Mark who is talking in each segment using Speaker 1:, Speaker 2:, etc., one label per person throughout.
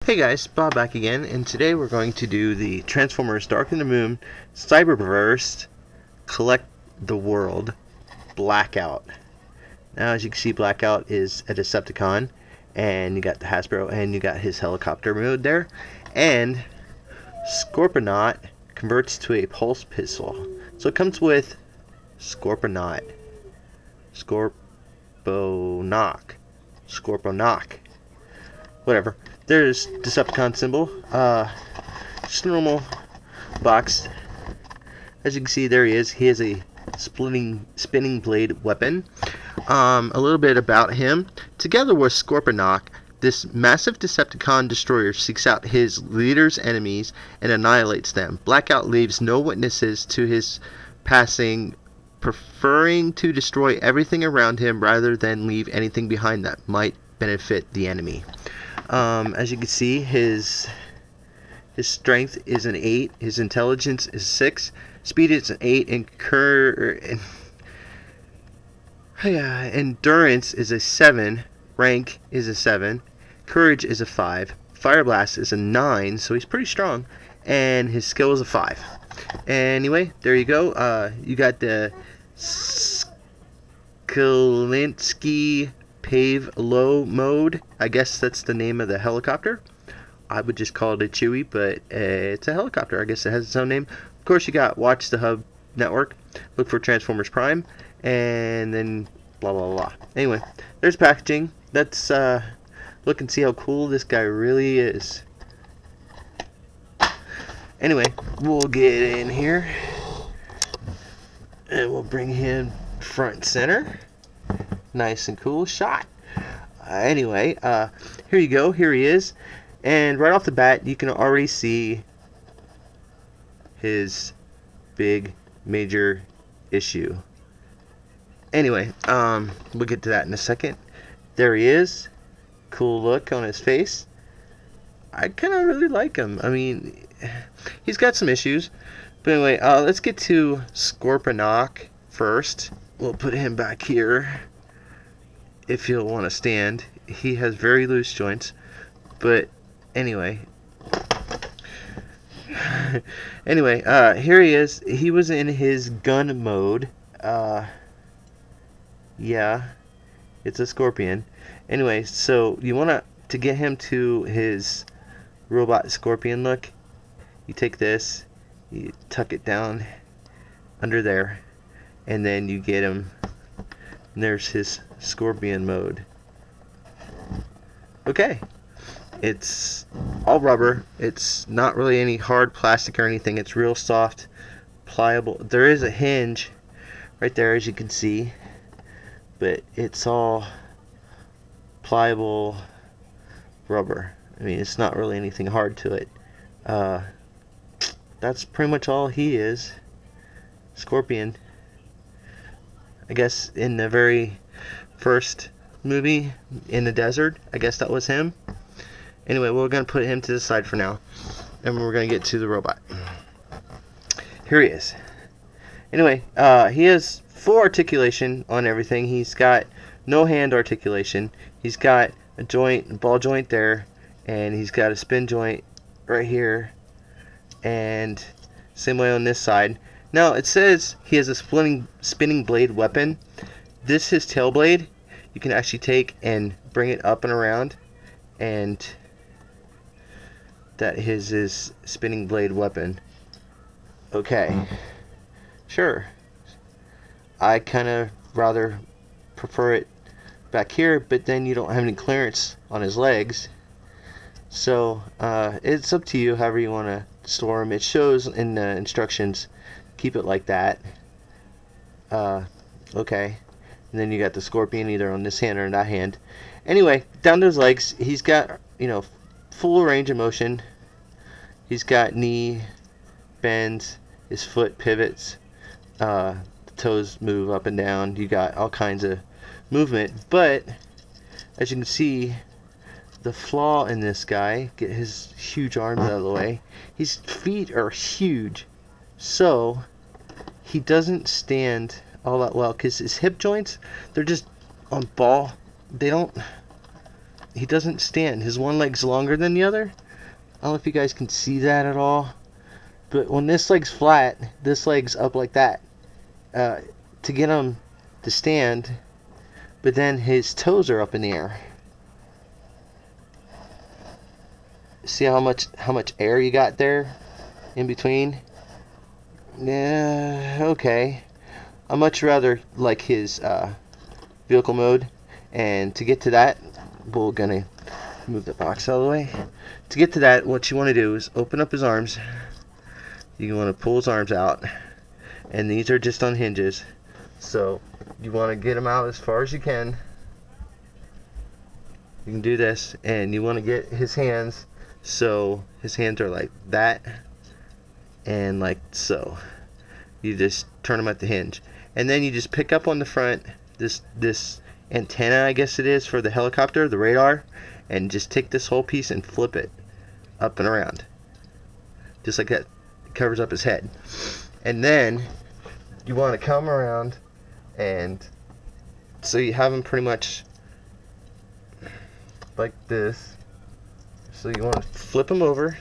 Speaker 1: Hey guys, Bob back again, and today we're going to do the Transformers Dark in the Moon CYBERVERSE Collect the World Blackout. Now as you can see, Blackout is a Decepticon, and you got the Hasbro, and you got his helicopter mode there, and Scorponok converts to a pulse pistol. So it comes with Scorponok, whatever. There's Decepticon symbol. Just a normal box. As you can see, there he is. He has a spinning blade weapon. A little bit about him. Together with Scorponok, this massive Decepticon destroyer seeks out his leader's enemies and annihilates them. Blackout leaves no witnesses to his passing, preferring to destroy everything around him rather than leave anything behind that might benefit the enemy. As you can see, his strength is an 8, his intelligence is 6, speed is an 8, and endurance is a 7, rank is a 7, courage is a 5, fire blast is a 9, so he's pretty strong, and his skill is a 5. Anyway, there you go. You got the Skalinsky Pave Low mode. I guess that's the name of the helicopter. I would just call it a Chewie, but it's a helicopter. I guess it has its own name. Of course, you got Watch the Hub Network, look for Transformers Prime, and then blah blah blah. Anyway, there's packaging. Let's look and see how cool this guy really is. Anyway, we'll get in here and we'll bring him front and center. Nice and cool shot. Anyway, here you go. Here he is. And right off the bat, you can already see his big major issue. Anyway, we'll get to that in a second. There he is. Cool look on his face. I kind of really like him. I mean, he's got some issues. But anyway, let's get to Scorponok first. We'll put him back here. If you'll want to stand, he has very loose joints, but anyway, here he is. He was in his gun mode. Yeah, it's a Scorpion. Anyway, so you want to get him to his robot Scorpion look. You take this, you tuck it down under there, and then you get him. And there's his Scorpion mode. Okay, it's all rubber. It's not really any hard plastic or anything. It's real soft, pliable. There is a hinge right there, as you can see, but it's all pliable rubber. I mean, it's not really anything hard to it. That's pretty much all he is. Scorpion. I guess in the very first movie, in the desert, I guess that was him. Anyway, we're going to put him to the side for now, and we're going to get to the robot. Here he is. Anyway, he has full articulation on everything. He's got no hand articulation. He's got a ball joint there, and he's got a spin joint right here, and same way on this side. Now, it says he has a spinning blade weapon. This, his tail blade, you can actually take and bring it up and around, and that is his spinning blade weapon. Okay, sure. I kind of rather prefer it back here, but then you don't have any clearance on his legs. So, it's up to you however you want to store him. It shows in the instructions. Keep it like that. Okay. And then you got the Scorpion either on this hand or that hand. Anyway, down to his legs, he's got, full range of motion. He's got knee bends, his foot pivots, the toes move up and down. You got all kinds of movement. But, as you can see, the flaw in this guy, get his huge arms out of the way, his feet are huge. So, he doesn't stand all that well because his hip joints, they're just on ball. They don't he doesn't stand. His one leg's longer than the other. I don't know if you guys can see that at all, but when this leg's flat, this leg's up like that to get him to stand, but then his toes are up in the air. See how much air you got there in between? Yeah, okay. I much rather like his vehicle mode, and to get to that, we're gonna move the box out of the way. To get to that, what you want to do is open up his arms. You want to pull his arms out, and these are just on hinges, so you want to get them out as far as you can. You can do this, and you want to get his hands, so his hands are like that and like so. You just turn them at the hinge, and then you just pick up on the front this antenna, I guess it is, for the helicopter, the radar, and just take this whole piece and flip it up and around, just like that. It covers up his head. And then you want to come around, and so you have him pretty much like this. So you want to flip him over,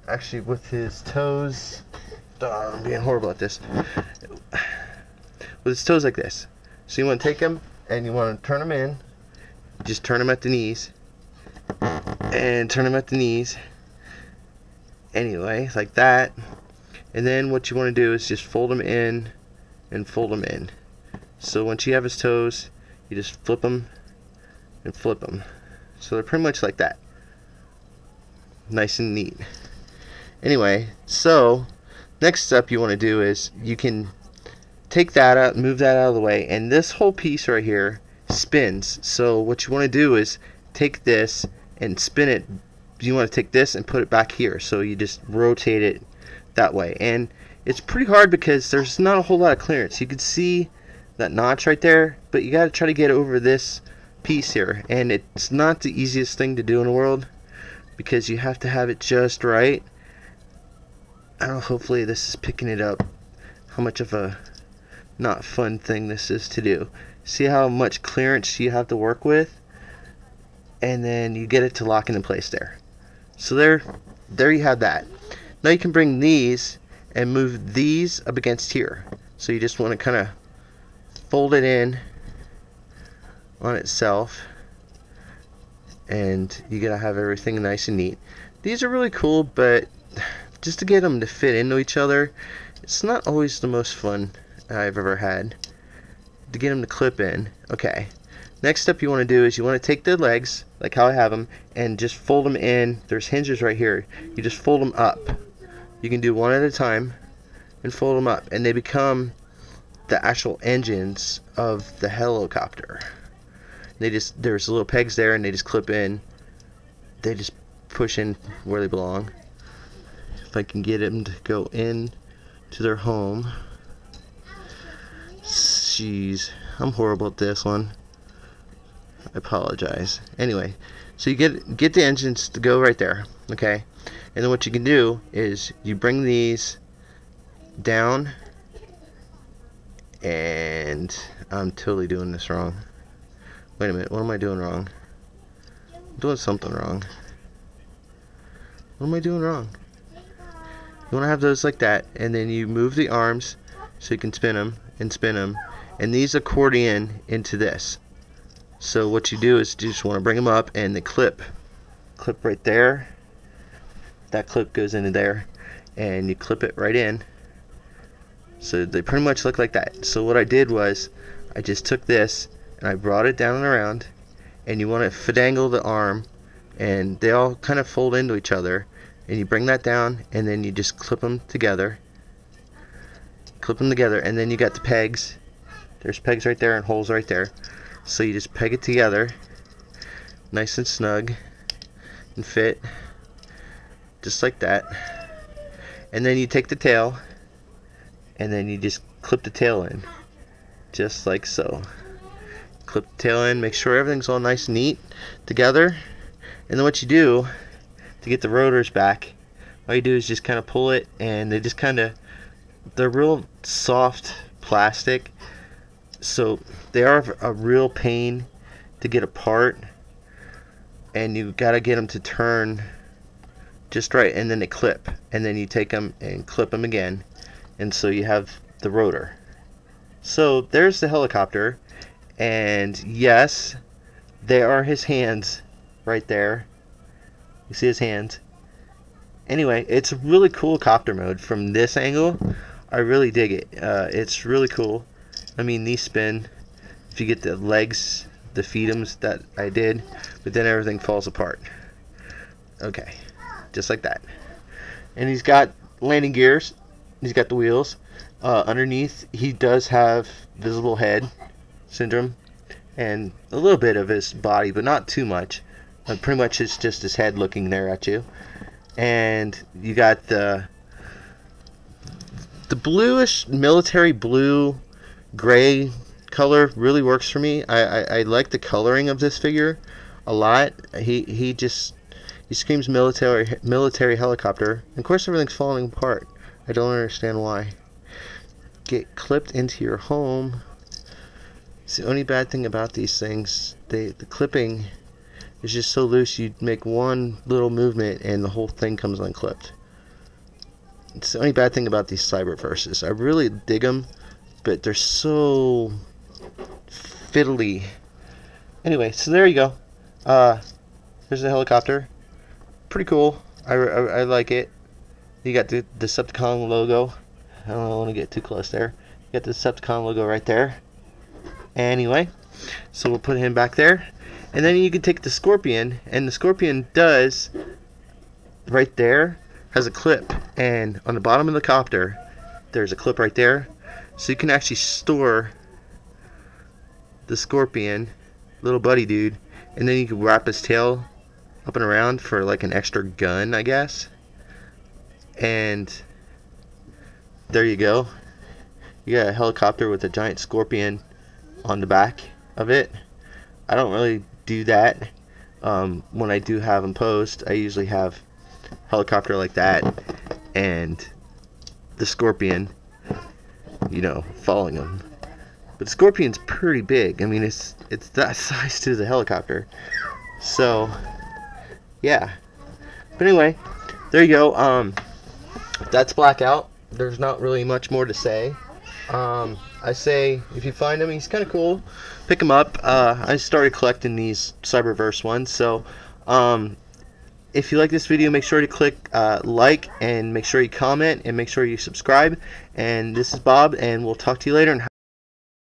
Speaker 1: actually with his toes. I'm being horrible at this. With his toes like this. So you want to take him and you want to turn him in. Just turn him at the knees. And turn him at the knees. Anyway, like that. And then what you want to do is just fold him in and fold him in. So once you have his toes, you just flip them and flip them. So they're pretty much like that. Nice and neat. Anyway, so next step you want to do is you can take that out, move that out of the way, and this whole piece right here spins. So what you want to do is take this and spin it. You want to take this and put it back here, so you just rotate it that way. And it's pretty hard because there's not a whole lot of clearance. You can see that notch right there, but you got to try to get over this piece here, and it's not the easiest thing to do in the world because you have to have it just right. I don't know, hopefully this is picking it up, how much of a not fun thing this is to do. See how much clearance you have to work with, and then you get it to lock into place there. So there you have that. Now you can bring these and move these up against here. So you just want to kind of fold it in on itself, and you gotta have everything nice and neat. These are really cool, but just to get them to fit into each other, it's not always the most fun I've ever had to get them to clip in. Okay, next step you want to do is you want to take the legs like how I have them and just fold them in. There's hinges right here. You just fold them up. You can do one at a time and fold them up, and they become the actual engines of the helicopter. There's little pegs there, and they just clip in. They just push in where they belong. If I can get them to go in to their home. Jeez, I'm horrible at this one. I apologize. Anyway, so you get the engines to go right there, okay? And then what you can do is you bring these down, and I'm totally doing this wrong. Wait a minute, what am I doing wrong? I'm doing something wrong. What am I doing wrong? You want to have those like that, and then you move the arms so you can spin them and spin them, and these accordion into this. So what you do is you just want to bring them up, and the clip right there. That clip goes into there, and you clip it right in. So they pretty much look like that. So what I did was I just took this and I brought it down and around, and you want to finagle the arm, and they all kind of fold into each other, and you bring that down, and then you just clip them together, and then you got the pegs. There's pegs right there and holes right there, so you just peg it together nice and snug and fit just like that. And then you take the tail, and then you just clip the tail in just like so. Clip the tail in, make sure everything's all nice and neat together. And then what you do to get the rotors back, all you do is just kind of pull it, and they just kind of, they're real soft plastic, So they are a real pain to get apart, and you gotta get them to turn just right, and then they clip, and then you take them and clip them again, and so you have the rotor. So there's the helicopter, and yes, there are his hands right there. You see his hands. Anyway, it's a really cool copter mode from this angle. I really dig it. It's really cool. I mean, these spin. If you get the legs, the feedums that I did, but then everything falls apart. Okay, just like that. And he's got landing gears. He's got the wheels. Underneath, he does have visible head syndrome and a little bit of his body, but not too much. Pretty much it's just his head looking there at you. And you got the bluish, military blue, gray color really works for me. I like the coloring of this figure a lot. He screams military helicopter. And of course everything's falling apart. I don't understand why. Get clipped into your home. It's the only bad thing about these things. The clipping is just so loose, you make one little movement and the whole thing comes unclipped. It's the only bad thing about these CYBERVERSEs. I really dig them, but they're so fiddly. Anyway, so there you go. There's the helicopter. Pretty cool. I like it. You got the Decepticon logo. I don't want to get too close there. You got the Decepticon logo right there. Anyway, so we'll put him back there. And then you can take the Scorpion, and the Scorpion does, right there, has a clip. And on the bottom of the copter, there's a clip right there. So you can actually store the Scorpion, little buddy dude, and then you can wrap his tail up and around for like an extra gun, I guess. And there you go. You got a helicopter with a giant Scorpion on the back of it. I don't really do that. When I do have them posed, I usually have helicopter like that and the Scorpion, you know, following them. But the Scorpion's pretty big. I mean, it's that size to the helicopter. So yeah. But anyway, there you go. That's Blackout. There's not really much more to say. I say if you find him, he's kind of cool, pick him up. I started collecting these CYBERVERSE ones, so if you like this video, make sure to click like, and make sure you comment, and make sure you subscribe. And this is Bob, and we'll talk to you later. And